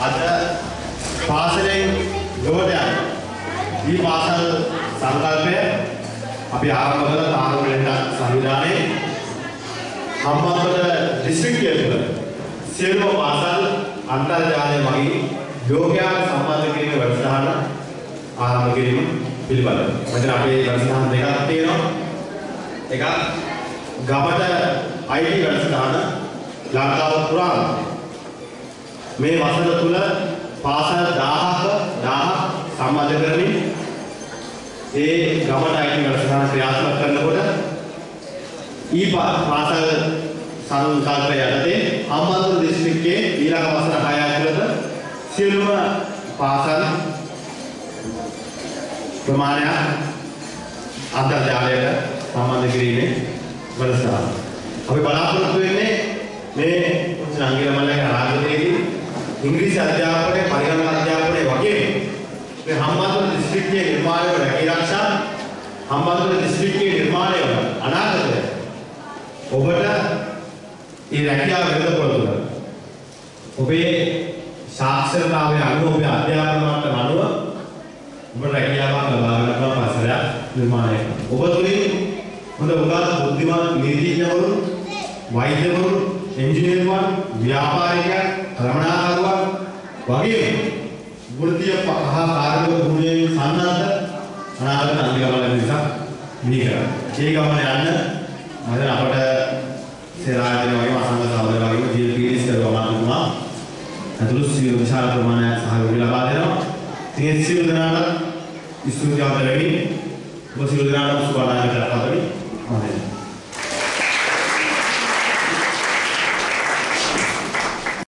අද පාසලෙන් ගොඩ යන මේ පාසල් සංකල්පය අපි ආරම්භ කළ තාරුණ්‍යයට සංවිධානයේ හම්බන්තොට දිස්ත්‍රික්කය තුළ සියලුම පාසල් අන්තර්ජාලය මගින් යෝග්‍යතාව සම්බන්ධ කිරීමේ වැඩසටහන ආරම්භ කිරීම පිළිබඳව. මෙතන අපේ වැඩසටහන් දෙකක් තියෙනවා. එකක් ගමට IT වැඩසටහන ලංකාව පුරාම මේ වසර තුල පාසල් 1000ක් සම්බන්ධ කරමින් ඒ ගමට IT වැඩසටහන ක්‍රියාත්මක කරනකොට පාසල් සංකල්පය යටතේ හම්බන්තොට දිස්ත්‍රික්කයේ ඊළඟ වසර 6 ඇතුළත සියලුම පාසල් ප්‍රමාණයක් අන්තර්ජාලයට සම්බන්ධ කිරීමේ වැඩසටහන. අපි බලාපොරොත්තු වෙන්නේ මේ සංගීතමලගේ අනාගතයේදී ඉංග්‍රීසි අධ්‍යාපනය, පරිගණක අධ්‍යාපනය වගේ මේ හම්බන්තොට දිස්ත්‍රික්කයේ නිර්මාණය වන රැකීරක්ෂා හම්බන්තොට දිස්ත්‍රික්කයේ නිර්මාණය වන අනාගතය ඔබට මේ රැකියාව වෙනකොට තුළ ඔබේ සාක්ෂරතාවය අනුව ඔබේ අධ්‍යාපන මට්ටම අනුව ඔබට රැකියාවක් ලබා ගන්න පුළුවන් පස්සරයක් නිර්මාණය කරනවා. ඔබ තුලින් හොඳ උගත් බුද්ධිමත් නීතිඥවරු, වෛද්‍යවරු, ඉංජිනේරුවන්, ව්‍යාපාරිකයන්, රමණාකරුවන් වගේ වෘත්තීය කාර්මික ගුණයෙන් සන්නද්ධ අනාගත අන්තිමවල නිසා බිහි කරනවා. ඒ ගමන යන්න මම අපට සේරාජන වගේ අසංග සහෝදර වගේ ජීවිත පීඩිත කරවනවා. අතුළු සියලු විශාල ප්‍රමාණයක් සහයෝගය ලබා දෙනවා. ඉතින් සියලු දෙනාට ස්තුතිවන්ත වෙමි. ඔබ සියලු දෙනාට සුබ අනාගතයක් ලබා දෙන්න.